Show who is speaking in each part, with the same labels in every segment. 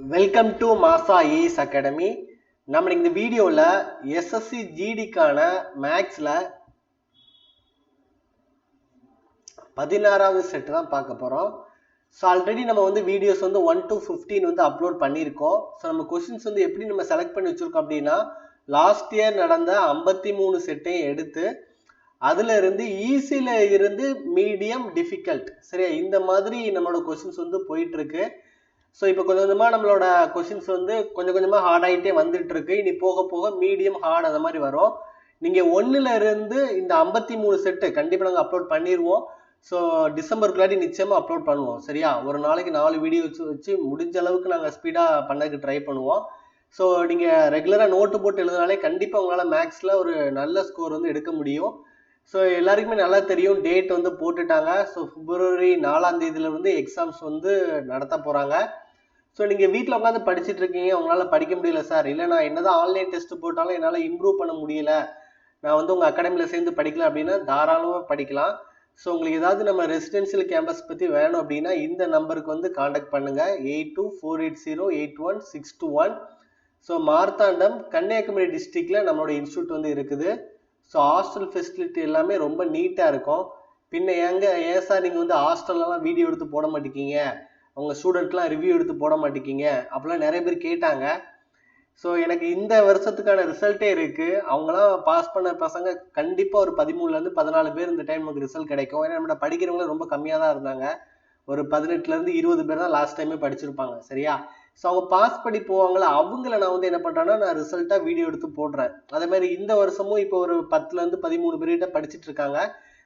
Speaker 1: Welcome to மாசா ace academy. நம்ம இந்த வீடியோவில் எஸ்எஸ்சி ஜிடிக்கான மேக்ஸில் 16வது செட் தான் பார்க்க போகிறோம். ஸோ ஆல்ரெடி நம்ம வீடியோஸ் 1 to 15 அப்லோட் பண்ணியிருக்கோம். ஸோ நம்ம கொஸ்டின்ஸ் எப்படி நம்ம செலக்ட் பண்ணி வச்சுருக்கோம் அப்படின்னா, லாஸ்ட் இயர் நடந்த 53 செட்டையும் எடுத்து அதுல இருந்து ஈஸியில் இருந்து மீடியம் டிஃபிகல்ட், சரியா, இந்த மாதிரி நம்மளோட கொஸ்டின்ஸ் போயிட்டு இருக்கு. ஸோ இப்போ கொஞ்சம் கொஞ்சமாக நம்மளோட கொஸ்டின்ஸ் கொஞ்சம் கொஞ்சமாக ஹார்ட் ஆகிட்டே வந்துட்டு இருக்கு. இனி போக போக மீடியம் ஹார்ட் அந்த மாதிரி வரும். நீங்கள் 1ல இருந்து இந்த 53 செட்டு கண்டிப்பாக நாங்கள் அப்லோட் பண்ணிடுவோம். ஸோ டிசம்பருக்குள்ளாடி நிச்சயமாக அப்லோட் பண்ணுவோம், சரியா. ஒரு நாளைக்கு 4 வீடியோ வச்சு முடிஞ்ச அளவுக்கு நாங்கள் ஸ்பீடாக பண்ணதுக்கு ட்ரை பண்ணுவோம். ஸோ நீங்கள் ரெகுலராக நோட்டு போட்டு எழுதினாலே கண்டிப்பாக உங்களால் மேக்ஸில் ஒரு நல்ல ஸ்கோர் எடுக்க முடியும். ஸோ எல்லாருக்குமே நல்லா தெரியும், டேட் போட்டுட்டாங்க. ஸோ பிப்ரவரி 4ஆம் தேதியில எக்ஸாம்ஸ் நடத்த போகிறாங்க. ஸோ நீங்கள் வீட்டில் உட்காந்து படிச்சுட்டு இருக்கீங்க, உங்களால் படிக்க முடியல சார், இல்லை நான் என்னதான் ஆன்லைன் டெஸ்ட் போட்டாலும் என்னால் இம்ப்ரூவ் பண்ண முடியல, நான் உங்கள் அகாடமியில் சேர்ந்து படிக்கலாம் அப்படின்னா தாராளமாக படிக்கலாம். ஸோ உங்களுக்கு ஏதாவது நம்ம ரெசிடென்ஷியல் கேம்பஸ் பற்றி வேணும் அப்படின்னா இந்த நம்பருக்கு காண்டாக்ட் பண்ணுங்கள், 8248081621. ஸோ மார்த்தாண்டம் கன்னியாகுமரி டிஸ்ட்ரிக்டில் நம்மளோட இன்ஸ்டியூட் இருக்குது. ஸோ ஹாஸ்டல் ஃபெசிலிட்டி எல்லாமே ரொம்ப நீட்டாக இருக்கும். பின்ன ஏன் சார் நீங்கள் ஹாஸ்டல்லாம் வீடியோ எடுத்து போட மாட்டேங்கிங்க, அவங்க ஸ்டூடெண்ட்லாம் ரிவ்யூ எடுத்து போட மாட்டேங்கிங்க அப்படிலாம் நிறைய பேர் கேட்டாங்க. ஸோ எனக்கு இந்த வருஷத்துக்கான ரிசல்ட்டே இருக்குது. அவங்களாம் பாஸ் பண்ண பசங்க கண்டிப்பாக ஒரு 13லேருந்து 14 பேர் இந்த டைம் நமக்கு ரிசல்ட் கிடைக்கும். ஏன்னா நம்ம படிக்கிறவங்களும் ரொம்ப கம்மியாக தான் இருந்தாங்க. ஒரு 18லேருந்து 20 பேர் தான் லாஸ்ட் டைமே படிச்சிருப்பாங்க, சரியா. ஸோ அவங்க பாஸ் பண்ணி போவாங்களா, அவங்கள நான் என்ன பண்ணுறேன்னா நான் ரிசல்ட்டாக வீடியோ எடுத்து போடுறேன். அதே மாதிரி இந்த வருஷமும் இப்போ ஒரு 10லேருந்து 13 பேர்கிட்ட படிச்சுட்டு இருக்காங்க.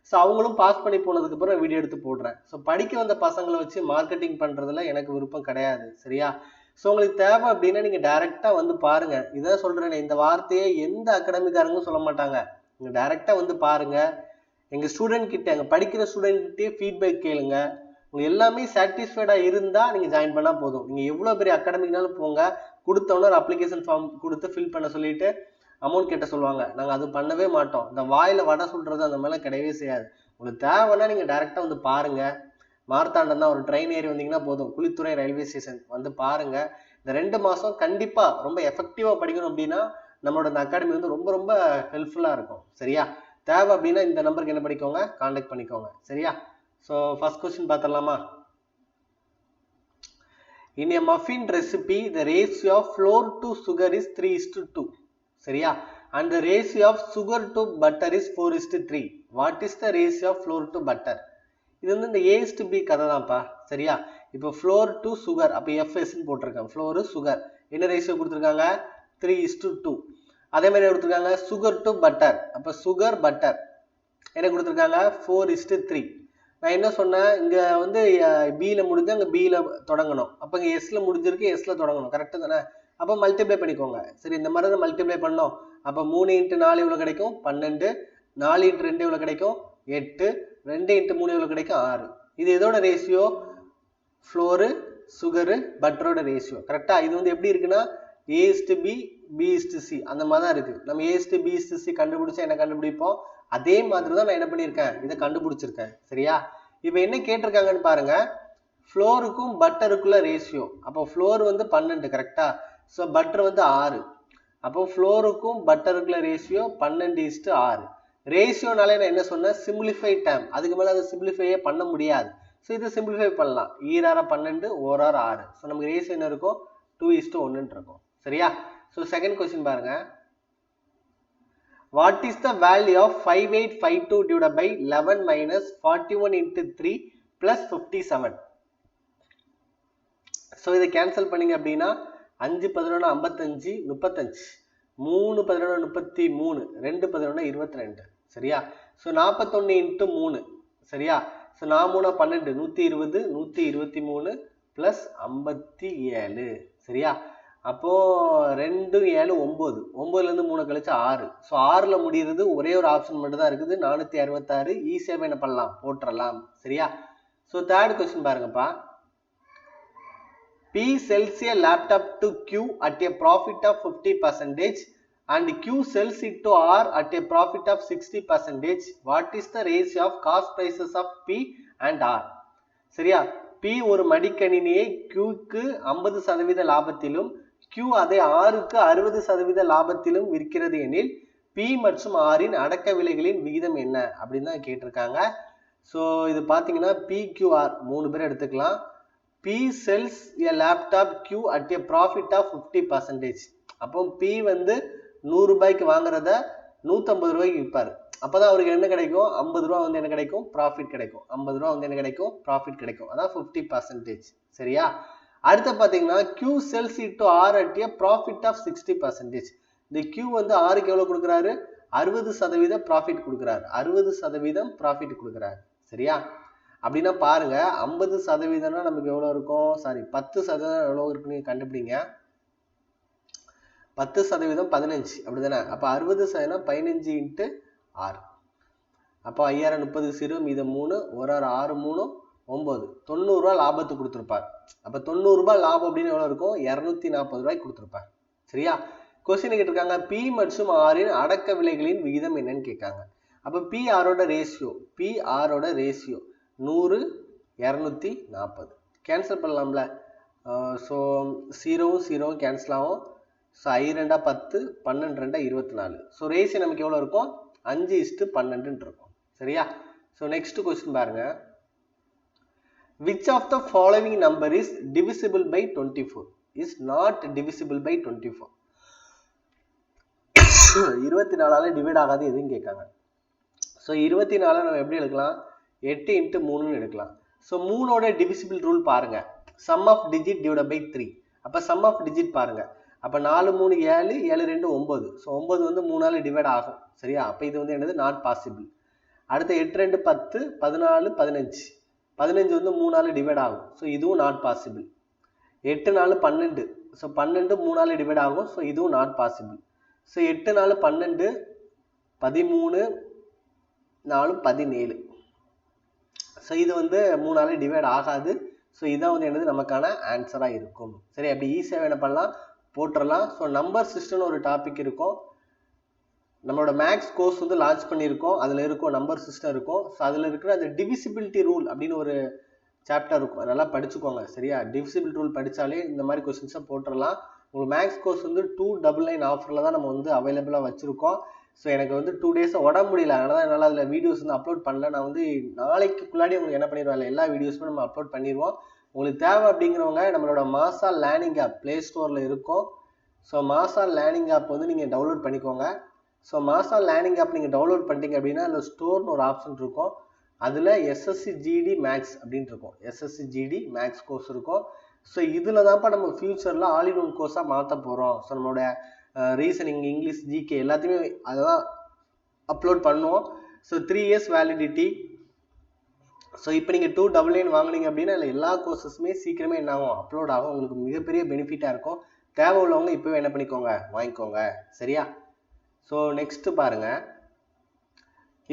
Speaker 1: ஸோ அவங்களும் பாஸ் பண்ணி போனதுக்கப்புறம் வீடியோ எடுத்து போடுறேன். ஸோ படிக்க வந்த பசங்களை வச்சு மார்க்கெட்டிங் பண்ணுறதுல எனக்கு விருப்பம் கிடையாது, சரியா. ஸோ உங்களுக்கு தேவை அப்படின்னா நீங்கள் டைரெக்டாக பாருங்கள். இதான் சொல்கிறேன், இந்த வார்த்தையை எந்த அகாடமிக்காரங்களும் சொல்ல மாட்டாங்க. நீங்கள் டைரெக்டாக பாருங்கள். எங்கள் ஸ்டூடெண்ட் கிட்ட, எங்கள் படிக்கிற ஸ்டூடெண்ட் கிட்டே ஃபீட்பேக் கேளுங்க. உங்களுக்கு எல்லாமே சாட்டிஸ்ஃபைடாக இருந்தால் நீங்கள் ஜாயின் பண்ணால் போதும். நீங்கள் எவ்வளோ பெரிய அகாடமிக்னாலும் போங்க, கொடுத்தவொன்னே ஒரு அப்ளிகேஷன் ஃபார்ம் கொடுத்து ஃபில் பண்ண சொல்லிட்டு அமௌண்ட் கேட்ட சொல்லுவாங்க. நாங்கள் அது பண்ணவே மாட்டோம். இந்த வாயில் வடை சொல்கிறது அந்த மாதிரிலாம் கிடையவே செய்யாது. உங்களுக்கு தேவைன்னா நீங்கள் டைரெக்டாக பாருங்கள். மார்த்தாண்டம் தான், ஒரு ட்ரெயின் ஏறி வந்தீங்கன்னா போதும், குளித்துறை ரயில்வே ஸ்டேஷன் பாருங்கள். இந்த 2 மாதம் கண்டிப்பாக ரொம்ப எஃபெக்டிவாக படிக்கணும் அப்படின்னா நம்மளோட இந்த அகாடமி ரொம்ப ரொம்ப ஹெல்ப்ஃபுல்லாக இருக்கும், சரியா. தேவை அப்படின்னா இந்த நம்பருக்கு என்ன பண்ணிக்கோங்க, கான்டாக்ட் பண்ணிக்கோங்க, சரியா. ஸோ ஃபர்ஸ்ட் கொஸ்டின் பார்த்துடலாமா. In a muffin recipe, the ratio of flour to sugar is 3:2, சரியா. And the ratio of sugar to butter is 4:3. What is the ratio of flour to butter? இது இந்த A:B கதை தான்ப்பா, சரியா. இப்போ flour to sugar, அப்போ FSன்னு போட்டிருக்காங்க. flour sugar என்ன ரேஷியோ கொடுத்துருக்காங்க, 3:2. அதே மாதிரி கொடுத்துருக்காங்க சுகர் டு பட்டர், அப்போ சுகர் பட்டர் என்ன கொடுத்துருக்காங்க, 4:3. நான் என்ன சொன்னேன், இங்கே பியில் முடிஞ்சு அங்கே பியில் தொடங்கணும், அப்போ இங்கே எஸ்ல முடிஞ்சிருக்கு, எஸ்ல தொடங்கணும், கரெக்டு தானே. அப்போ மல்டிப்ளை பண்ணிக்கோங்க, சரி. இந்த மாதிரி தான் மல்டிப்ளை பண்ணோம். அப்போ 3 × 4 எவ்வளோ கிடைக்கும், 12. 4 × 2 எவ்வளோ கிடைக்கும், 8. 2 × 3 எவ்வளோ கிடைக்கும், 6. இது எதோட ரேஷியோ, ஃப்ளோரு சுகரு பட்டரோட ரேஷியோ, கரெக்டா. இது எப்படி இருக்குன்னா A:B B:C அந்த மாதிரி தான் இருக்குது. நம்ம A:B கண்டுபிடிச்சா என்ன கண்டுபிடிப்போம், அதே மாதிரி தான் நான் என்ன பண்ணியிருக்கேன், இதை கண்டுபிடிச்சிருக்கேன், சரியா. இப்போ என்ன கேட்டிருக்காங்கன்னு பாருங்க, ஃப்ளோருக்கும் பட்டருக்குள்ள ரேஷியோ. அப்போ ஃப்ளோர் 12, கரெக்டா. So butter 6. அப்போ ஃப்ளோருக்கும் பட்டருக்குள்ள ரேஷியோ 12:6. ரேஷியோனாலே நான் என்ன சொன்னேன், சிம்பிளிஃபை டேம், அதுக்கு மேலே அதை சிம்பிளிஃபையே பண்ண முடியாது. ஸோ இதை சிம்பிளிஃபை பண்ணலாம், 12, 1 6. ஸோ நமக்கு ரேஷியோ என்ன இருக்கும், 2:1 இருக்கும், சரியா. ஸோ செகண்ட் கொஸ்டின் பாருங்க. What is the value of 5852 divided by 11 minus 41 into 3 plus 57? So இதை கேன்சல் பண்ணிங்க அப்படின்னா 5 11 55 35, 3 11 33, 2 11 22, சரியா. ஸோ 41 into 3, சரியா. ஸோ 4 3 12, 120 123 plus 57, சரியா. அப்போ 2 7 9, 9லேருந்து 3 கழிச்சு 6. ஸோ 6ல் முடிகிறது ஒரே ஒரு ஆப்ஷன் மட்டும் தான் இருக்குது, 466. ஈஸியாக என்ன பண்ணலாம், போட்டுடலாம், சரியா. ஸோ தேர்ட் கொஸ்டின் பாருங்கப்பா. P sells a laptop to Q at a profit of 50% and Q sells it to R at a profit of 60%. What is the ratio of cost prices of P and R? சரியா. P ஒரு மடிக்கணினியை Qக்கு 50% லாபத்திலும் Q அதை Rக்கு 60% லாபத்திலும் விற்கிறது எனில் P மற்றும் Rன் அடக்க விலைகளின் விகிதம் என்ன அப்படின்னு தான் கேட்டிருக்காங்க. ஸோ இது பார்த்தீங்கன்னா PQR 3 பேர் எடுத்துக்கலாம். P sells a laptop Q at a profit of 50%. அப்போ P வந்து 100 ரூபாய்க்கு வாங்குறத 150 ரூபாய்க்கு விற்பாரு. அப்போதான் அவருக்கு என்ன கிடைக்கும்? 50 ரூபா வந்து என்ன கிடைக்கும்? ப்ராஃபிட் கிடைக்கும். 50 ரூபா வந்து என்ன கிடைக்கும்? ப்ராஃபிட் கிடைக்கும். அதான் 50%. சரியா? அடுத்து பார்த்தீங்கன்னா Q sells it to R at a profit of 60%. இந்த Q வந்து Rக்கு எவ்வளவு கொடுக்குறாரு? 60% ப்ராஃபிட் கொடுக்குறாரு. 60% ப்ராஃபிட் கொடுக்குறாரு. சரியா? அப்படின்னா பாருங்க 50%னா நமக்கு எவ்வளவு இருக்கும்? சாரி 10% எவ்வளவு இருக்குன்னு கண்டுபிடிங்க. 10% 15 அப்படிதானே? அப்ப 60% 15 இன்ட்டு 6. அப்போ 5030 0 மீதம் 3 ஒரு 6 3 9 90 ரூபாய் லாபத்துக்கு கொடுத்துருப்பார். அப்ப 90 ரூபாய் லாபம் அப்படின்னு எவ்வளவு இருக்கும்? 240 ரூபாய்க்கு கொடுத்துருப்பார். சரியா? கொஸ்டின் கேட்டிருக்காங்க P மற்றும் Rன் அடக்க விலைகளின் விகிதம் என்னன்னு கேட்காங்க. அப்ப PR ஓட ரேஷியோ 100 240 கேன்சல் பண்ணலாம்ல. ஸோ 0 கேன்சல் ஆகும். So I 2 10 12 2 24. ஸோ ரேஷியோ நமக்கு எவ்வளோ இருக்கும்? 5:12 இருக்கும். சரியா? ஸோ நெக்ஸ்ட் கொஸ்டின் பாருங்க. Which of the following number is divisible by 24? Is not divisible by 24. 24ஆல divide ஆகாது எதுன்னு கேட்காங்க. ஸோ 24 நம்ம எப்படி எடுக்கலாம்? 8 × 3ன்னு எடுக்கலாம். ஸோ 3ஓட டிவிசிபிள் ரூல் பாருங்க. Sum of digit divide by 3. அப்போ சம் ஆஃப் டிஜிட் பாருங்க. அப்போ 4 3 7 7 2 9. ஸோ 9 வந்து 3ஆல டிவைட் ஆகும். சரியா? அப்போ இது வந்து என்னது? Not possible. அடுத்து 8 2 10 14 15. 15 வந்து 3ஆல டிவைட் ஆகும். ஸோ இதுவும் நாட் பாசிபிள். 8 4 12. ஸோ 12 3ஆல டிவைட் ஆகும். ஸோ இதுவும் நாட் பாசிபிள். ஸோ 8 4 12 13 4 17. ஸோ இது வந்து 3ஆல டிவைட் ஆகாது. ஸோ இதான் வந்து என்னது நமக்கான ஆன்சராக இருக்கும். சரி, அப்படி ஈஸியாக என்ன பண்ணலாம்? போட்டுடலாம். ஸோ நம்பர் சிஸ்டம்னு ஒரு டாபிக் இருக்கும். நம்மளோட மேக்ஸ் கோர்ஸ் வந்து லான்ச் பண்ணியிருக்கோம். அதில் இருக்கும் நம்பர் சிஸ்டம் இருக்கும். ஸோ அதில் இருக்கிற அந்த டிவிசிபிலிட்டி ரூல் அப்படின்னு ஒரு சாப்டர் இருக்கும். அதெல்லாம் படிச்சுக்கோங்க. சரியா? டிவிசிபிலிட்டி ரூல் படித்தாலே இந்த மாதிரி கொஸ்டின்ஸை போட்டுடலாம். உங்களுக்கு மேக்ஸ் கோர்ஸ் வந்து 299 ஆஃபரில் தான் நம்ம வந்து அவைலபிளாக வச்சுருக்கோம். ஸோ எனக்கு வந்து 2 டேஸாக உடம்பு முடியல. அதனால தான் என்னால் அதில் வீடியோஸ் வந்து அப்லோட் பண்ணல. நான் வந்து நாளைக்குள்ளாடி உங்களுக்கு என்ன பண்ணிடுவேன்? எல்லா வீடியோஸுமே நம்ம அப்லோட் பண்ணிடுவோம். உங்களுக்கு தேவை அப்படிங்கிறவங்க நம்மளோட மாசா லேர்னிங் ஆப் ப்ளே ஸ்டோரில் இருக்கும். ஸோ மாசா லேர்னிங் ஆப் வந்து நீங்கள் டவுன்லோட் பண்ணிக்கோங்க. ஸோ மாசா லேர்னிங் ஆப் நீங்கள் டவுன்லோட் பண்ணிட்டீங்க அப்படின்னா அதில் ஸ்டோர்னு ஒரு ஆப்ஷன் இருக்கும். அதில் SSC GD மேக்ஸ் அப்படின்ட்டு இருக்கும். SSC GD மேக்ஸ் கோர்ஸ் இருக்கும். ஸோ இதில் தான்ப்பா நம்ம ஃபியூச்சரில் ஆல் இன் ஒன் கோர்ஸாக மாற்ற போகிறோம். ஸோ நம்மளோட ரீசனிங், இங்கிலீஷ், GK எல்லாத்தையுமே அதெல்லாம் அப்லோட் பண்ணுவோம். So 3 years validity. ஸோ இப்போ நீங்கள் 299 வாங்கினீங்க அப்படின்னா இல்லை எல்லா கோர்சஸுமே சீக்கிரமே என்ன ஆகும்? அப்லோட் ஆகும். உங்களுக்கு மிகப்பெரிய பெனிஃபிட்டாக இருக்கும். தேவை உள்ளவங்க இப்போவே என்ன பண்ணிக்கோங்க? வாங்கிக்கோங்க. சரியா? ஸோ நெக்ஸ்ட் பாருங்க.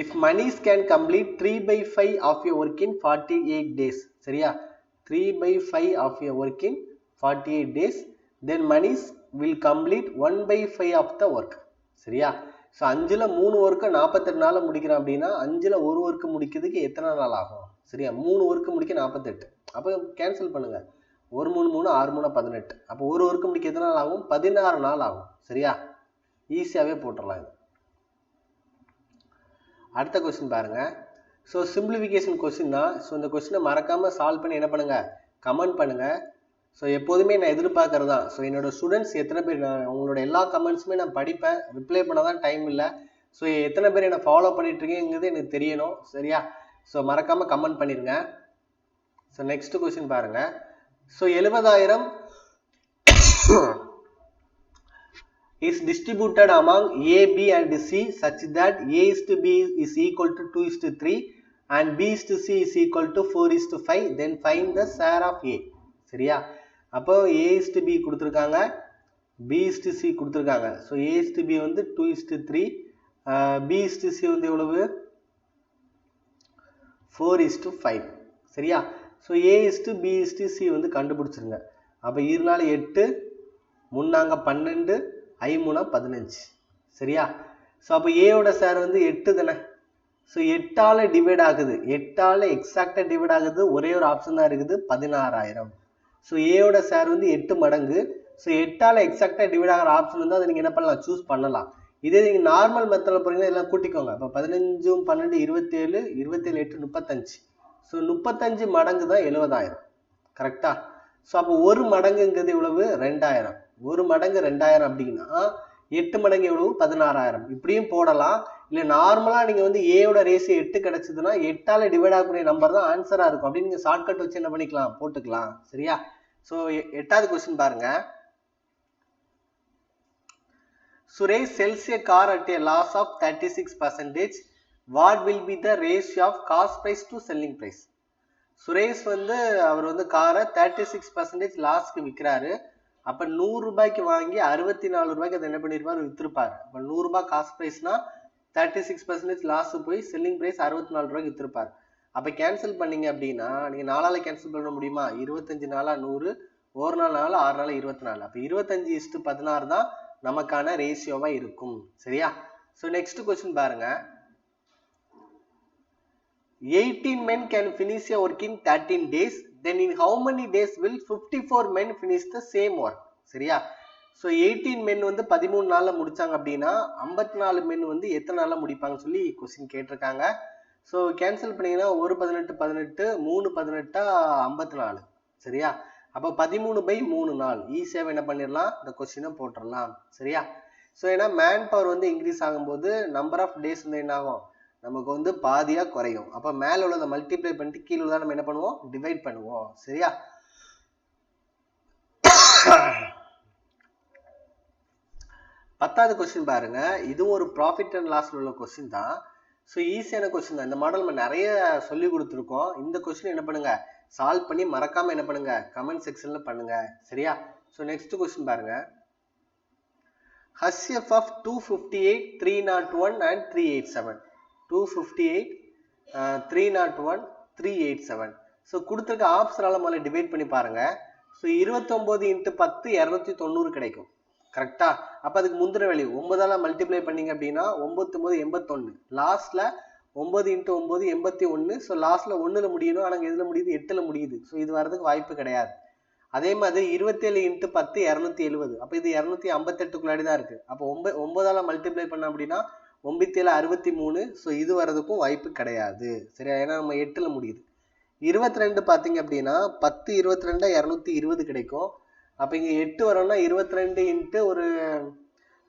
Speaker 1: If Manish can complete 3/5 of your work in 48 days. சரியா? 3/5 of your work in 48 days. Then Manish will complete 1/5 of the work. சரியா? ஸோ 5ல் 3 ஒர்க்கை 48 நாளில் முடிக்கிறோம் அப்படின்னா 5ல் 1 ஒர்க்கு முடிக்கிறதுக்கு எத்தனை நாள் ஆகும்? சரியா? 3 ஒர்க்கு முடிக்க 48. அப்போ கேன்சல் பண்ணுங்க. 1 3 3 6 3 18. அப்போ 1 ஒர்க்கு முடிக்க எத்தனை நாள் ஆகும்? 16 நாள் ஆகும். சரியா? ஈஸியாகவே போட்டுடலாம் இது. அடுத்த கொஸ்டின் பாருங்க. ஸோ சிம்பிளிஃபிகேஷன் கொஸ்டின் தான். ஸோ இந்த கொஸ்டினை மறக்காமல் சால்வ் பண்ணி என்ன பண்ணுங்க? கமெண்ட் பண்ணுங்க. ஸோ எப்போதுமே நான் எதிர்பார்க்கறது தான். ஸோ என்னோட ஸ்டூடெண்ட்ஸ் எத்தனை பேர், உங்களோட எல்லா கமெண்ட்ஸுமே நான் படிப்பேன். ரிப்ளை பண்ண தான் டைம் இல்லை. ஸோ எத்தனை பேர் என்னை ஃபாலோ பண்ணிட்டு இருக்கீங்கிறது எனக்கு தெரியணும். சரியா? ஸோ மறக்காமல் கமெண்ட் பண்ணிடுங்க. ஸோ நெக்ஸ்ட் கொஸ்டின் பாருங்க. So 70,000 is distributed among A, B and C such that A is to B is equal to 2 is to 3 and B is to C is equal to 4 is to 5. Then find the share of A. சரியா? அப்போ A is to B கொடுத்துருக்காங்க, B is to C கொடுத்துருக்காங்க. So A is to B வந்து 2 is to 3, B is to C வந்து எவ்வளவு? 4 is to 5. சரியா? So A is to B is to C வந்து கண்டுபிடிச்சிருங்க. அப்போ 2 4 8, 3 12, 5 3 15. சரியா? ஸோ அப்போ ஏயோட ஷேர் வந்து 8 தானே. ஸோ 8ஆல டிவைட் ஆகுது, 8ஆல எக்ஸாக்டா டிவைட் ஆகுது, ஒரே ஒரு ஆப்ஷன் தான் இருக்குது 16,000. ஸோ ஏயோட ஷேர் வந்து 8 மடங்கு. ஸோ 8ஆல எக்ஸாக்டா டிவைட் ஆகிற ஆப்ஷன் வந்து அதை நீங்க என்ன பண்ணலாம், சூஸ் பண்ணலாம். இதே நீங்க நார்மல் மெத்தட்ல போறீங்கன்னா எல்லாம் கூட்டிக்கோங்க. இப்போ 15 12 27 27 8 35. ஸோ 35 மடங்கு தான் 70,000. கரெக்டா? ஸோ அப்போ ஒரு மடங்குங்கிறது எவ்வளவு, 2000. ஒரு மடங்கு 2000 அப்படின்னா 8 மடங்கு எவ்வளவு, 16,000. இப்படியும் போடலாம். இல்லை நார்மலா நீங்க வந்து ஏயோட ரேஷியோ 8 கிடைச்சதுன்னா 8ஆல டிவைட் ஆகக்கூடிய நம்பர் தான் ஆன்சரா இருக்கும் அப்படின்னு நீங்க ஷார்ட்கட் வச்சு என்ன பண்ணிக்கலாம், போட்டுக்கலாம். சரியா? ஸோ 8வது கொஸ்டின் பாருங்க. Suresh sells a car at a loss of 36%. What will be the ratio of cost price to selling price? Suresh வந்து அவர் வந்து காரை 36% லாஸ்க்கு விற்கிறாரு. அப்ப 100 ரூபாய்க்கு வாங்கி 64 ரூபாய்க்கு அதை என்ன பண்ணிருப்பாரு, வித்திருப்பாரு. அப்ப 100 ரூபாய் காஸ்ட் பிரைஸ்னா 36% லாஸ் போய் செல்லிங் பிரைஸ் 64 ரூபாய்க்கு வித்திருப்பாரு. அப்ப கேன்சல் பண்ணீங்க அப்படின்னா நீங்க 4ஆல கேன்சல் பண்ண முடியுமா, 25 நாளா 100, ஒரு நாள் 4, 6 நாள் 24. அப்ப 25:16 தான் நமக்கான ரேஷியோவா இருக்கும். சரியா? சோ நெக்ஸ்ட் கொஸ்டின் பாருங்க. 18 men can finish a work in 13 days. Then in how many days will 54 men finish the same work? சரியா? ஸோ 18 men வந்து 13 நாள்ல முடிச்சாங்க அப்படின்னா 54 men வந்து எத்தனை நாள்ல முடிப்பாங்கன்னு சொல்லி கொஸ்டின் கேட்டிருக்காங்க. ஸோ கேன்சல் பண்ணீங்கன்னா 1 18 18 3 18 54. சரியா? அப்போ 13/3 நாள் ஈஸியாக என்ன பண்ணிடலாம், இந்த கொஸ்டினை போட்டுடலாம். சரியா? ஸோ ஏன்னா மேன் பவர் வந்து இன்க்ரீஸ் ஆகும்போது நம்பர் ஆஃப் டேஸ் வந்து என்ன ஆகும், நமக்கு வந்து பாதியா குறையும். அப்ப மேல உள்ளதை மல்டிப்ளை பண்ணிட்டு கீழே உள்ளதை நம்ம என்ன பண்ணுவோம், டிவைட் பண்ணுவோம். சரியா? 10வது கொஸ்டின் பாருங்க. இதுவும் ஒரு ப்ராஃபிட் அண்ட் லாஸ்ல உள்ள கொஸ்டின் தான். ஸோ ஈஸியான கொஸ்டின் தான். இந்த மாடல் நம்ம நிறைய சொல்லி கொடுத்துருக்கோம். இந்த கொஸ்டின் என்ன பண்ணுங்க, சால்வ் பண்ணி மறக்காம என்ன பண்ணுங்க, கமெண்ட் செக்ஷன்ல பண்ணுங்க. சரியா? ஸோ நெக்ஸ்ட் கொஸ்டின் பாருங்க. HCF of 258, 301 and 387. 258, 301, 387. ஸோ கொடுத்துருக்க ஆப்ஷனால முதல்ல டிவைட் பண்ணி பாருங்க. ஸோ 29 × 10 290 கிடைக்கும். கரெக்டா? அப்ப அதுக்கு முந்திர வேல்யூ 9ஆல மல்டிப்ளை பண்ணீங்க அப்படின்னா 9 9 81. லாஸ்ட்ல 9 × 9 81. ஸோ லாஸ்ட்ல 1ல முடியணும், ஆனா எதுல முடியுது, 8ல முடியுது. ஸோ இது வர்றதுக்கு வாய்ப்பு கிடையாது. அதே மாதிரி 27 × 10 270. அப்ப இது 258க்குள்ளாடி தான் இருக்கு. அப்போ 9ஆல மல்டிப்ளை பண்ண அப்படின்னா 9 7 63. ஸோ இது வர்றதுக்கும் வாய்ப்பு கிடையாது. சரியா? ஏன்னா நம்ம 8ல முடியுது. 22 பாத்தீங்க அப்படின்னா 10 22 220 கிடைக்கும். அப்ப இங்க 8 வரோம்னா 22 × ஒரு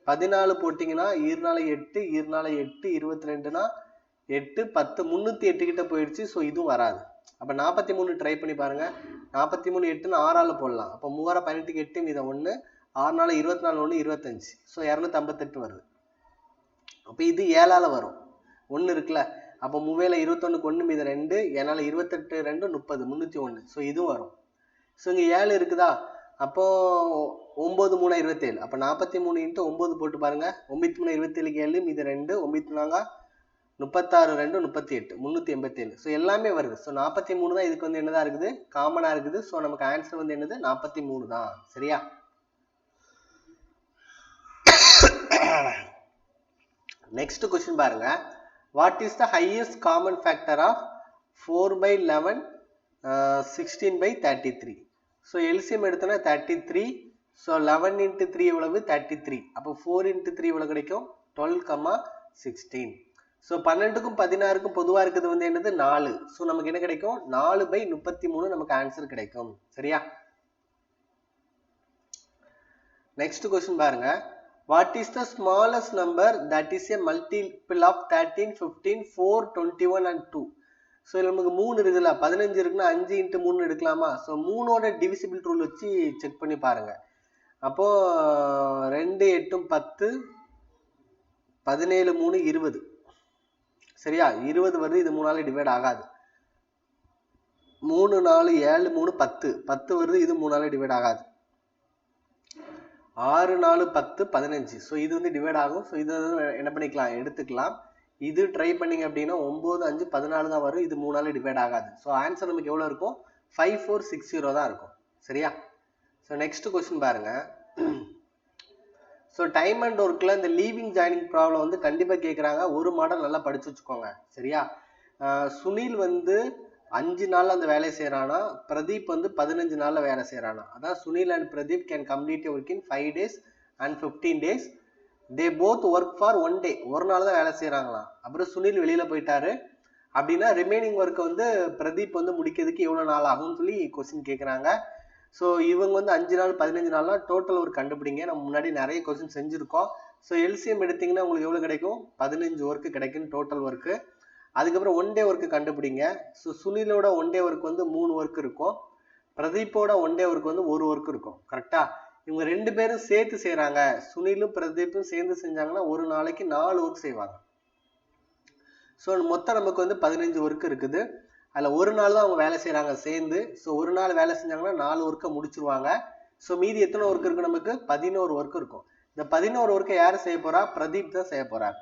Speaker 1: 14 போட்டீங்கன்னா 2 8 2 8 22னா 8 10 308 கிட்ட போயிடுச்சு. ஸோ இதுவும் வராது. அப்ப 43 ட்ரை பண்ணி பாருங்க. 43 8ன்னு 6ஆல போடலாம். அப்ப 3 18 8 மீதம் 1, 6 24 1 25. ஸோ 258 வருது. அப்ப இது 7ஆல வரும். 1 இருக்குல்ல, அப்ப 3 21க்கு 1 மீதம் 2, 7 28 2 30 301. ஸோ இதுவும் வரும். ஸோ இங்க 7 இருக்குதா, அப்போ 9 3 27. அப்ப 43 × 9 போட்டு பாருங்க. 9 3 27 7 மீதம் 2, 9 4 36 2 38 387. ஸோ எல்லாமே வருது. ஸோ 43 தான் இதுக்கு வந்து என்னதான் இருக்குது, காமனா இருக்குது. ஸோ நமக்கு ஆன்சர் வந்து என்னது, 43 தான். சரியா? நெக்ஸ்ட் கொஸ்டின் பாருங்க. What is the highest common factor of 4/11 16/33? So LCM எடுத்தோன்னா 33. ஸோ 11 × 3 எவ்வளவு, 33. அப்போ 4 × 3 எவ்வளவு கிடைக்கும், 12, 16. ஸோ 12க்கும் 16க்கும் பொதுவா இருக்கிறது வந்து என்னது, 4. ஸோ நமக்கு என்ன கிடைக்கும், 4/33 நமக்கு ஆன்சர் கிடைக்கும். சரியா? நெக்ஸ்ட் கொஸ்டின் பாருங்க. What is the smallest number that is a multiple of 13 15 4 21 and 2? So நமக்கு 3 இருக்குல்ல, 15 இருக்குன்னா 5 × 3 எடுக்கலாமா? ஸோ 3ஓட டிவிசிபிள் ரூல் வச்சு செக் பண்ணி பாருங்க. அப்போ 2 8 10 17 3 20. சரியா? 20 வருது. இது 3ஆல டிவைட் ஆகாது. 3 4 7 3 10 10 வருது. இது 3ஆல டிவைட் ஆகாது. 6 4 10 15. ஸோ இது வந்து டிவைட் ஆகும். ஸோ இது என்ன பண்ணிக்கலாம், எடுத்துக்கலாம். இது ட்ரை பண்ணீங்க அப்படின்னா 9 5 14 தான் வரும். இது 3ஆல டிவைட் ஆகாது. ஸோ ஆன்சர் நமக்கு எவ்வளவு இருக்கும், 5460 தான் இருக்கும். சரியா? ஸோ நெக்ஸ்ட் கொஸ்டின் பாருங்க. ஸோ டைம் அண்ட் ஒர்க்கில் இந்த லீவிங் ஜாயினிங் ப்ராப்ளம் வந்து கண்டிப்பாக கேட்குறாங்க. ஒரு மாடல் நல்லா படிச்சு வச்சுக்கோங்க. சரியா? சுனில் வந்து 5 நாளில் அந்த வேலையை செய்கிறானா, பிரதீப் வந்து 15 நாளில் வேலை செய்கிறானா. அதான் Sunil and Pradeep can complete work in 5 days and 15 days. They both work for 1 day. ஒரு நாள் தான் வேலை செய்கிறாங்களாம். அப்புறம் சுனில் வெளியில் போயிட்டாரு அப்படின்னா ரிமைனிங் ஒர்க்கை வந்து பிரதீப் வந்து முடிக்கிறதுக்கு எவ்வளோ நாள் ஆகும்னு சொல்லி கொஸ்டின் கேட்குறாங்க. ஸோ இவங்க வந்து 5 நாள் 15 நாள்னா டோட்டல் ஒர்க் கண்டுபிடிங்க. நம்ம முன்னாடி நிறைய கொஸ்டின் செஞ்சுருக்கோம். ஸோ எல்சிஎம் எடுத்திங்கன்னா உங்களுக்கு எவ்வளோ கிடைக்கும்? 15 ஒர்க்கு கிடைக்கும் டோட்டல் ஒர்க்கு. அதுக்கப்புறம் 1 day ஒர்க்கு கண்டுபிடிங்க. ஸோ சுனிலோட 1 day ஒர்க் வந்து 3 ஒர்க் இருக்கும். பிரதீப்போட 1 day ஒர்க் வந்து 1 ஒர்க் இருக்கும். கரெக்டா? இவங்க 2 பேரும் சேர்த்து செய்கிறாங்க. சுனிலும் பிரதீப்பும் சேர்ந்து செஞ்சாங்கன்னா ஒரு நாளைக்கு 4 ஒர்க் செய்வாங்க. ஸோ மொத்தம் நமக்கு வந்து 15 ஒர்க் இருக்குது. அதில் ஒரு நாள் தான் அவங்க வேலை செய்கிறாங்க சேர்ந்து. ஸோ ஒரு நாள் வேலை செஞ்சாங்கன்னா 4 ஒர்க்கை முடிச்சிருவாங்க. ஸோ மீதி எத்தனை ஒர்க் இருக்குது? நமக்கு 11 ஒர்க் இருக்கும். இந்த 11 ஒர்க்கை யார் செய்ய போகிறா? பிரதீப் தான் செய்ய போகிறார்.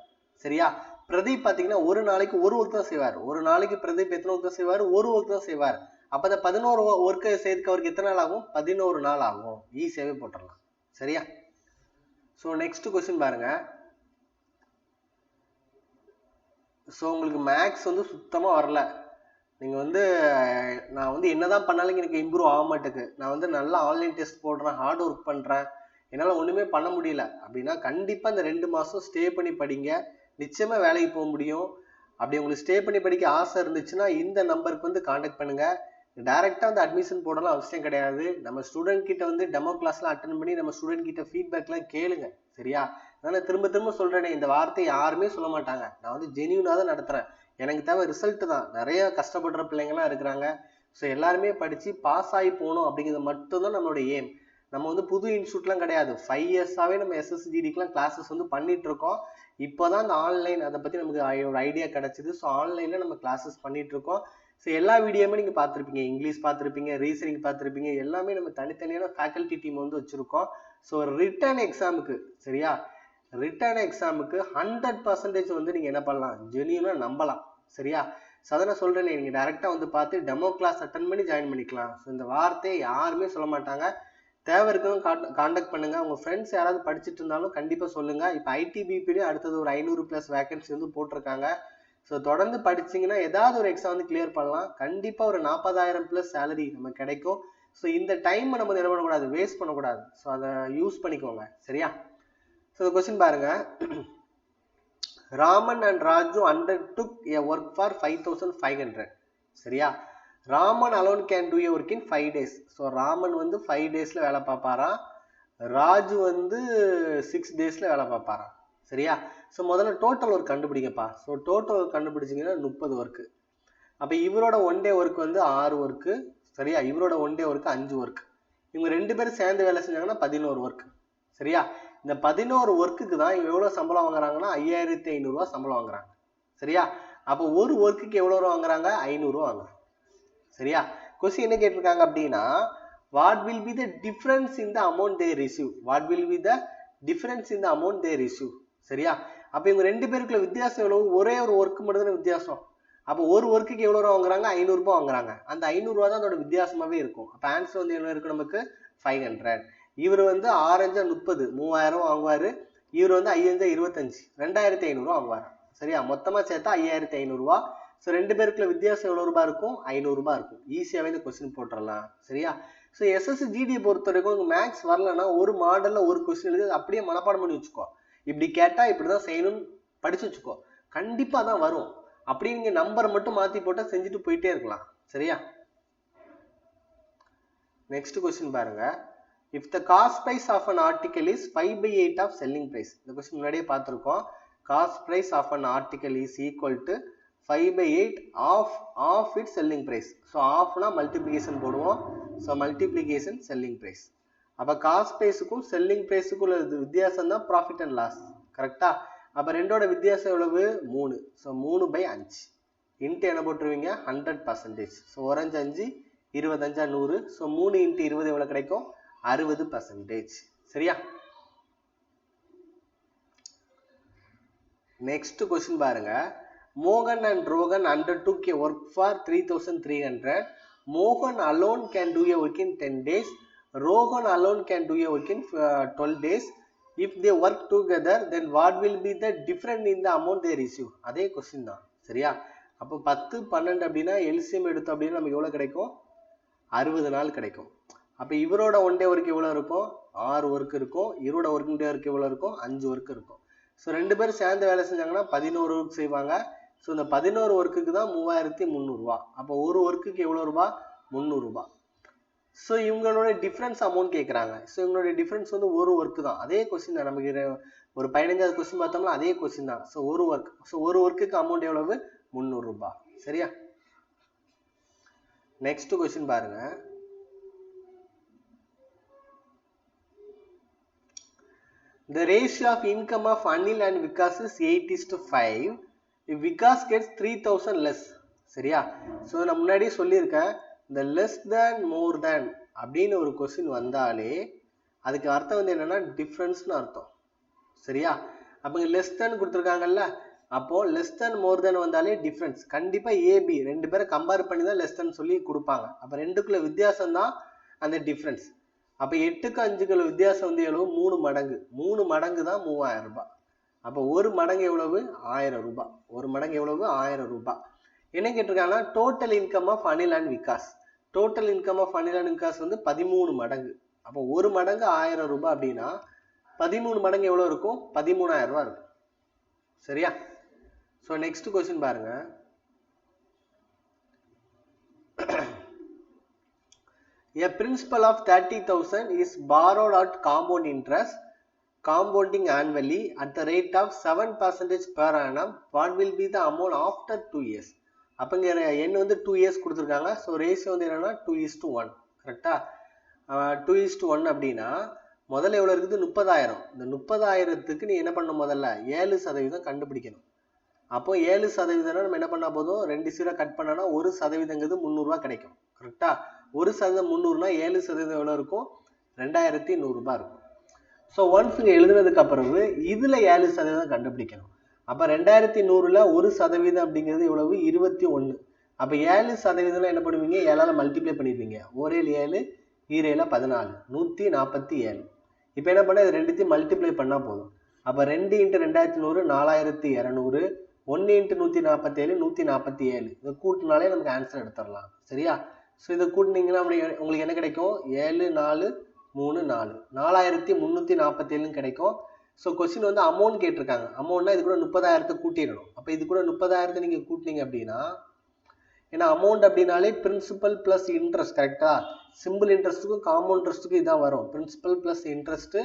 Speaker 1: சரியா? பிரதீப் பார்த்தீங்கன்னா ஒரு நாளைக்கு ஒரு ஒர்க் தான் செய்வார். ஒரு நாளைக்கு பிரதீப் எத்தனை ஒர்க் தான் செய்வார்? ஒரு ஒர்க் தான் செய்வார். அப்போ அந்த 11 ஒர்க்கை செய்யறதுக்கு அவருக்கு எத்தனை நாள் ஆகும்? 11 நாள் ஆகும். ஈஸியாகவே போட்டுடலாம். சரியா? ஸோ நெக்ஸ்ட் கொஸ்டின் பாருங்க. ஸோ உங்களுக்கு மேக்ஸ் வந்து சுத்தமாக வரல. நீங்கள் வந்து நான் வந்து என்னதான் பண்ணாலும் எனக்கு இம்ப்ரூவ் ஆக மாட்டேங்குது. நான் வந்து நல்லா ஆன்லைன் டெஸ்ட் போடுறேன், ஹார்ட் ஒர்க் பண்ணுறேன், என்னால் ஒன்றுமே பண்ண முடியல அப்படின்னா கண்டிப்பாக இந்த 2 மாதம் ஸ்டே பண்ணி படிங்க. நிச்சயமாக வேலைக்கு போக முடியும். அப்படி உங்களுக்கு ஸ்டே பண்ணி படிக்க ஆசை இருந்துச்சுன்னா இந்த நம்பருக்கு வந்து காண்டாக்ட் பண்ணுங்கள். டைரெக்டாக வந்து அட்மிஷன் போடலாம் அவசியம் கிடையாது. நம்ம ஸ்டூடெண்ட் கிட்ட வந்து டெமோ கிளாஸ்லாம் அட்டன் பண்ணி நம்ம ஸ்டூடெண்ட் கிட்ட ஃபீட்பேக்லாம் கேளுங்க. சரியா? நான் திரும்ப திரும்ப சொல்கிறேனே, இந்த வார்த்தை யாருமே சொல்ல மாட்டாங்க. நான் வந்து ஜெனியூனாக தான் நடத்துகிறேன். எனக்கு தேவை ரிசல்ட் தான். நிறைய கஷ்டப்படுற பிள்ளைங்களாம் இருக்கிறாங்க. ஸோ எல்லாருமே படித்து பாஸ் ஆகி போகணும் அப்படிங்கிறது மட்டும்தான் நம்மளோட எய்ம். நம்ம வந்து புது இன்ஸ்டியூட்லாம் கிடையாது. 5 இயர்ஸாகவே நம்ம எஸ்எஸ்ஜிடிக்கெலாம் கிளாஸஸ் வந்து பண்ணிகிட்ருக்கோம். இப்போ தான் இந்த ஆன்லைன் அதை பற்றி நமக்கு ஒரு ஐடியா கிடச்சிது. ஸோ ஆன்லைனில் நம்ம கிளாஸஸ் பண்ணிகிட்ருக்கோம். ஸோ எல்லா வீடியோமே நீங்கள் பார்த்துருப்பீங்க. இங்கிலீஷ் பார்த்துருப்பீங்க, ரீசனிங் பார்த்துருப்பீங்க. எல்லாமே நம்ம தனித்தனியான ஃபேக்கல்ட்டி டீம் வந்து வச்சுருக்கோம். ஸோ ரிட்டன் எக்ஸாமுக்கு, சரியா, ரிட்டன் எக்ஸாமுக்கு 100% வந்து நீங்கள் என்ன பண்ணலாம்? ஜெனியூனாக நம்பலாம். சரியா? ஸோ அதை நான் சொல்கிறேனே, நீங்கள் டேரெக்டாக வந்து பார்த்து டெமோ கிளாஸ் அட்டன் பண்ணி ஜாயின் பண்ணிக்கலாம். ஸோ இந்த வார்த்தையை யாருமே சொல்ல மாட்டாங்க. தேவை இருக்கணும் காண்டாக்ட் பண்ணுங்கள். உங்கள் ஃப்ரெண்ட்ஸ் யாராவது படிச்சுட்டு இருந்தாலும் கண்டிப்பாக சொல்லுங்கள். இப்போ ஐடிபிபிலையும் அடுத்தது ஒரு 500+ வேகன்சி வந்து போட்டிருக்காங்க. ஸோ தொடர்ந்து படிச்சிங்கன்னா ஏதாவது ஒரு எக்ஸாம் வந்து கிளியர் பண்ணலாம். கண்டிப்பாக ஒரு 40,000+ சேலரி நமக்கு கிடைக்கும். ஸோ இந்த டைமை நம்ம என்ன பண்ணக்கூடாது? வேஸ்ட் பண்ணக்கூடாது. ஸோ அதை யூஸ் பண்ணிக்கோங்க. சரியா? ஸோ கொஸ்டின் பாருங்க. Raman and Raju undertook a work for 5,500. சரியா? Raman alone can do A work in 5 days. So Raman வந்து 5 daysல வேலை பார்ப்பாராம். ராஜு வந்து 6 daysல வேலை பார்ப்பாராம். சரியா? ஸோ முதல்ல டோட்டல் ஒர்க் கண்டுபிடிங்கப்பா. ஸோ டோட்டல் ஒர்க் கண்டுபிடிச்சிங்கன்னா 30 ஒர்க்கு. அப்போ இவரோட 1 day ஒர்க் வந்து 6 ஒர்க்கு. சரியா? இவரோட 1 day ஒர்க்கு 5 ஒர்க். இவங்க 2 பேரும் சேர்ந்து வேலை செஞ்சாங்கன்னா 11 ஒர்க். சரியா? இந்த 11 ஒர்க்குக்கு தான் இவங்க எவ்வளோ சம்பளம் வாங்குறாங்கன்னா 5,500 சம்பளம் வாங்குறாங்க. சரியா? அப்போ ஒரு ஒர்க்குக்கு எவ்வளோ ரூபா வாங்குறாங்க? 500 வாங்குறாங்க. சரியா? கொஸ்டின் என்ன கேட்டிருக்காங்க அப்படின்னா, what will be the difference in the amount they receive? What will be the difference in the amount they receive? சரியா? அப்போ இவங்க 2 பேருக்குள்ள வித்தியாசம் எவ்வளவு? ஒரே ஒரு ஒர்க்கு மட்டும் தான் வித்தியாசம். அப்போ ஒரு ஒர்க்குக்கு எவ்வளோ ரூபா வாங்குறாங்க? 500 ரூபாய் வாங்குறாங்க. அந்த 500 தான் அதோட வித்தியாசமாகவே இருக்கும். அப்போ ஆன்சர் வந்து என்ன இருக்கு? நமக்கு 500. இவர் வந்து 6×5 30, 3000 வாங்குவார். இவர் வந்து 5×5 25, 2,500 வாங்குவார். சரியா? மொத்தமாக சேர்த்தா 5,500. ஸோ 2 பேருக்குள்ள வித்தியாசம் எவ்வளோ ரூபாய் இருக்கும்? 500 ரூபாய் இருக்கும். ஈஸியாகவே இந்த கொஸ்டின் போட்டுடலாம். சரியா? ஸோ எஸ்எஸ்ஜிடியை பொறுத்த வரைக்கும் உங்களுக்கு மேக்ஸ் வரலன்னா ஒரு மாடலில் ஒரு கொஸ்டின் எழுதி அப்படியே மனப்பாடம் பண்ணி வச்சுக்கோ. இப்படி கேட்டால் இப்படி தான் செய்யணும்னு படிச்சு வச்சுக்கோ. கண்டிப்பாக தான் வரும். அப்படி நீங்கள் நம்பரை மட்டும் மாற்றி போட்டால் செஞ்சுட்டு போயிட்டே இருக்கலாம். சரியா? நெக்ஸ்ட் கொஸ்டின் பாருங்க. If the cost price of an article is 5/8 of selling price. இந்த கொஸ்டின் முன்னாடியே பார்த்துருக்கோம். Cost price of an article is equal to 5/8 of its selling price. So ஆஃப்னா மல்டிப்ளிகேஷன் போடுவோம். So multiplication selling price. அப்போ cost ப்ரைஸுக்கும் selling ப்ரைஸுக்கும் உள்ள வித்தியாசம் தான் ப்ராஃபிட் அண்ட் லாஸ். கரெக்டா? அப்போ ரெண்டோட வித்தியாசம் எவ்வளவு? 3. ஸோ 3/5 இன்ட்டு என்ன போட்டுருவீங்க? 100%. ஸோ 1×5 25 100. ஸோ 3 × 20 எவ்வளோ கிடைக்கும்? 60%. சரியா? நெக்ஸ்ட் கொஸ்டின் பாருங்க. மோகன் and Rohan undertook a work for 3,300. Mohan alone can do a work in 10 days. Rohan alone can do a work in 12 days. if they work together then what will be the difference in the amount they receive? அதே question தான் சரியா. அப்போ 10 12 அப்படின்னா LCM எடுத்தோம் அப்படின்னா நமக்கு எவ்வளவு கிடைக்கும்? 60 நாள் கிடைக்கும். அப்போ இவரோட ஒன் டே ஒர்க் எவ்வளவு இருக்கும்? 6 ஒர்க் இருக்கும். இவரோட ஒர்க்கிங் டே ஒர்க் எவ்வளவு இருக்கும்? 5 ஒர்க் இருக்கும். ஸோ ரெண்டு பேரும் சேர்ந்து வேலை செஞ்சாங்கன்னா 11 ஒர்க் செய்வாங்க. ஸோ இந்த 11 ஒர்க்குக்கு தான் 3300 ரூபா. அப்போ ஒரு ஒர்க்குக்கு எவ்வளோ ரூபா? 300 ரூபா. ஸோ இவங்களோட டிஃப்ரென்ஸ் அமௌண்ட் கேட்குறாங்க. ஸோ இவங்களோட டிஃப்ரென்ஸ் வந்து ஒரு ஒர்க்கு தான். அதே கொஸ்டின் தான் நமக்கு ஒரு 15வது கொஸ்டின் பார்த்தோம்னா அதே கொஸ்டின் தான். ஸோ ஒரு ஒர்க். ஸோ ஒரு ஒர்க்குக்கு அமௌண்ட் எவ்வளவு? 300 ரூபா. சரியா. நெக்ஸ்ட் கொஸ்டின் பாருங்க. The ratio of income of Anil and Vikas is 8:5. If Vikas gets 3000 less. சரியா. ஸோ நான் முன்னாடி சொல்லியிருக்கேன், இந்த லெஸ் தேன் மோர் தேன் அப்படின்னு ஒரு கொஸ்டின் வந்தாலே அதுக்கு அர்த்தம் வந்து என்னன்னா டிஃப்ரென்ஸ்னு அர்த்தம். சரியா. அப்போ இங்கே லெஸ் தேன் கொடுத்துருக்காங்கல்ல, அப்போ லெஸ் தேன் மோர் தேன் வந்தாலே டிஃப்ரென்ஸ். கண்டிப்பாக ஏபி ரெண்டு பேரை கம்பேர் பண்ணி தான் லெஸ் தேன் சொல்லி கொடுப்பாங்க. அப்போ ரெண்டுக்குள்ள வித்தியாசம் தான் அந்த டிஃப்ரென்ஸ். அப்போ 8க்கு 5க்குள்ள வித்தியாசம் வந்து எவ்வளவு? 3 மடங்கு. 3 மடங்கு தான் 3000 ரூபாய். அப்போ ஒரு மடங்கு எவ்வளவு? 1000 ரூபாய். ஒரு மடங்கு எவ்வளவு? 1000 ரூபாய். என்ன கேட்டிருக்காங்கன்னா total income of Anil and Vikas. Total income of Anil and Vikas வந்து 13 மடங்கு. அப்போ ஒரு மடங்கு 1000 ரூபாய் அப்படின்னா 13 மடங்கு எவ்வளோ இருக்கும்? 13000 ரூபாய் இருக்கும். சரியா. ஸோ நெக்ஸ்ட் கொஸ்டின் பாருங்க. A principal of 30,000 is borrowed at compound interest, compounding annually at the rate of 7% per annum. What will be the amount after 2 years? அப்போ இங்கே எண் வந்து 2 years கொடுத்துருக்காங்க. ஸோ ரேஷியோ வந்து என்னன்னா 2:1. கரெக்டா. 2:1 அப்படின்னா முதல்ல எவ்வளோ இருக்குது? 30,000. இந்த 30,000க்கு நீ என்ன பண்ணணும்? முதல்ல 7% கண்டுபிடிக்கணும். அப்போ 7% நம்ம என்ன பண்ணா போதும்? 2 0 கட் பண்ணனா 1%ங்கிறது 300 ரூபாய் கிடைக்கும். கரெக்டா. 1% 300னா 7% எவ்வளோ இருக்கும்? 2100 ரூபாய் இருக்கும். ஸோ ஒன்ஸ் இங்கே எழுதுனதுக்கு அப்புறம் இதில் 7% கண்டுபிடிக்கணும். அப்போ 2100ல் 1% அப்படிங்கிறது எவ்வளவு? 21. அப்போ 7% என்ன பண்ணுவீங்க? 7ஆல் மல்டிப்ளை பண்ணிடுவீங்க. 1 7 2 14 147. இப்போ என்ன பண்ண? இது ரெண்டுத்தையும் மல்டிப்ளை பண்ணால் போதும். அப்போ 2 × 2100 4200, 1 × 147 147. இதை கூட்டினாலே நமக்கு ஆன்சர் எடுத்துடலாம். சரியா. ஸோ இதை கூட்டினீங்கன்னா உங்களுக்கு என்ன கிடைக்கும்? 7 4 3 4 4347 கிடைக்கும். ஸோ கொஸ்டின் வந்து அமௌண்ட் கேட்டிருக்காங்க. அமௌண்ட்னா இது கூட 30,000 கூட்டிடணும். அப்போ இது கூட 30,000 நீங்கள் கூட்டினீங்க அப்படின்னா, ஏன்னா அமௌண்ட் அப்படின்னாலே பிரின்சிபல் ப்ளஸ் இன்ட்ரெஸ்ட். கரெக்டா. சிம்பிள் இன்ட்ரெஸ்ட்டுக்கும் காம்பவுண்ட் இன்ட்ரெஸ்ட்டுக்கும் இதான் வரும். Principal plus interest.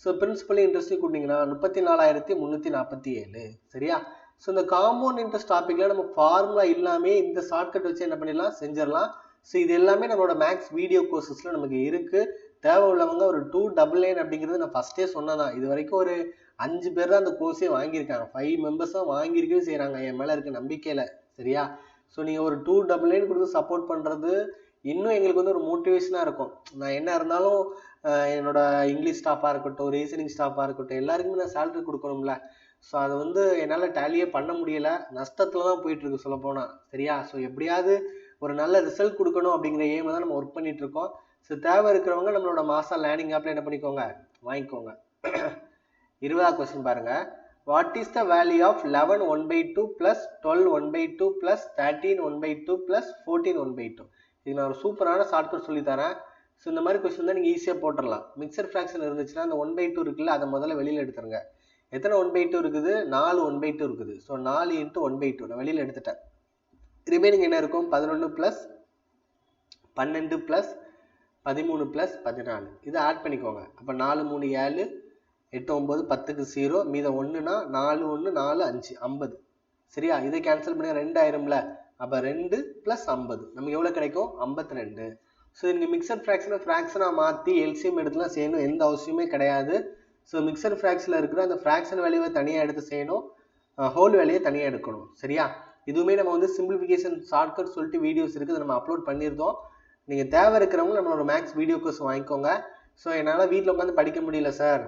Speaker 1: So principal interest கூட்டினீங்கன்னா 34,347. சரியா. ஸோ இந்த காம்பவுண்ட் இன்ட்ரெஸ்ட் டாப்பிக்கில் நம்ம ஃபார்முலா இல்லாமே இந்த ஷார்ட்கட் வச்சு என்ன பண்ணிடலாம்? செஞ்சிடலாம். ஸோ இது எல்லாமே நம்மளோட மேக்ஸ் வீடியோ கோர்சஸில் நமக்கு இருக்குது. தேவை உள்ளவங்க ஒரு 299 அப்படிங்கிறது நான் ஃபஸ்ட்டே சொன்னதான். இது வரைக்கும் ஒரு 5 பேர் தான் அந்த கோர்ஸே வாங்கியிருக்காங்க. 5 மெம்பர்ஸ் தான் வாங்கியிருக்கவே செய்கிறாங்க என் மேலே இருக்க நம்பிக்கையில். சரியா. ஸோ நீங்கள் ஒரு 299 கொடுத்து சப்போர்ட் பண்ணுறது இன்னும் எங்களுக்கு வந்து ஒரு மோட்டிவேஷனாக இருக்கும். நான் என்ன இருந்தாலும் என்னோட இங்கிலீஷ் ஸ்டாஃபாக இருக்கட்டும், ரீசனிங் ஸ்டாஃபாக இருக்கட்டும், எல்லாருக்குமே நான் சேலரி கொடுக்கணும்ல. ஸோ அது வந்து என்னால் டேலியே பண்ண முடியலை. நஷ்டத்தில் தான் போயிட்டுருக்கு சொல்லப்போனால். சரியா. ஸோ எப்படியாவது ஒரு நல்ல ரிசல்ட் கொடுக்கணும் அப்படிங்கிற எய்மை தான் நம்ம ஒர்க் பண்ணிட்டு இருக்கோம். ஸோ தேவை இருக்கிறவங்க நம்மளோட மாசா லேர்னிங் ஆப்ல என்ன பண்ணிக்கோங்க? வாங்கிக்கோங்க. 20வது கொஸ்டின் பாருங்க. What is the value of 11 1/2 + 12 1/2 + 13 1/2 + 14 1/2? இது நான் ஒரு சூப்பரான ஷார்ட்கட் சொல்லி தரேன். ஸோ இந்த மாதிரி கொஸ்டின் தான் நீங்கள் ஈஸியாக போட்டுடலாம். மிக்சர் ஃப்ராக்ஷன் இருந்துச்சுன்னா அந்த 1/2 இருக்குல்ல, அதை முதல்ல வெளியில் எடுத்துருங்க. எத்தனை 1/2 இருக்குது? 4 1/2 இருக்குது. ஸோ 4 × 1/2 நான் வெளியில் எடுத்துட்டேன். ரிமைனிங் என்ன இருக்கும்? 11 + 12 + 13 + 14. இதை ஆட் பண்ணிக்கோங்க. அப்போ 4 3 7 8 9 10க்கு 0 மீத 1னா 4 1 4 5 50. சரியா. இதை கேன்சல் பண்ணி 2 ஆயிரும்ல. அப்போ 2 + 50 நமக்கு எவ்வளோ கிடைக்கும்? 52. ஸோ நீங்கள் மிக்சர் ஃப்ராக்ஷனை ஃப்ராக்ஷனாக மாற்றி எல்சிஎம் எடுத்துலாம் செய்யணும் எந்த அவசியமே கிடையாது. ஸோ மிக்சர் ஃப்ராக்ஷனில் இருக்கிற அந்த ஃப்ராக்ஷன் வேல்யூவை தனியாக எடுத்து செய்யணும், ஹோல் வேல்யூவை தனியாக எடுக்கணும். சரியா. இதுவுமே நம்ம வந்து சிம்பிளிஃபிகேஷன் ஷார்ட்கட் சொல்லிட்டு வீடியோஸ் இருக்குது, நம்ம அப்லோட் பண்ணியிருந்தோம். நீங்கள் தேவை இருக்கிறவங்க நம்மளோட மேக்ஸ் வீடியோ கோர்ஸ் வாங்கிக்கோங்க. ஸோ என்னால் வீட்டில் உட்காந்து படிக்க முடியல சார்,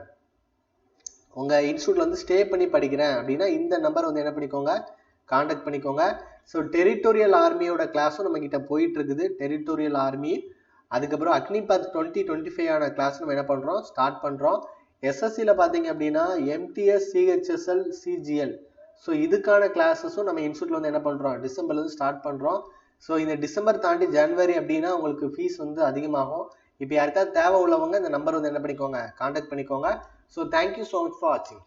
Speaker 1: உங்கள் இன்ஸ்டியூட்டில் வந்து ஸ்டே பண்ணி படிக்கிறேன் அப்படின்னா இந்த நம்பர் வந்து என்ன பண்ணிக்கோங்க? கான்டாக்ட் பண்ணிக்கோங்க. ஸோ டெரிட்டோரியல் ஆர்மியோட கிளாஸும் நம்மக்கிட்ட போயிட்டு இருக்குது. டெரிட்டோரியல் ஆர்மி, அதுக்கப்புறம் அக்னிபாத் 2025 ஆன கிளாஸ் நம்ம என்ன பண்ணுறோம்? ஸ்டார்ட் பண்ணுறோம். எஸ்எஸ்சியில் பார்த்தீங்க அப்படின்னா எம்டிஎஸ் சிஹெச்எஸ்எல் சிஜிஎல் ஸோ இதுக்கான கிளாஸஸும் நம்ம இன்ஸ்டியூட்டில் வந்து என்ன பண்ணுறோம் டிசம்பர்லேருந்து ஸ்டார்ட் பண்ணுறோம். ஸோ இந்த டிசம்பர் தாண்டி ஜனவரி அப்படின்னா உங்களுக்கு ஃபீஸ் வந்து அதிகமாகும். இப்போ யாருக்காவது தேவை உள்ளவங்க இந்த நம்பர் வந்து என்ன பண்ணிக்கோங்க கான்டாக்ட் பண்ணிக்கோங்க. So thank you so much for வாட்சிங்.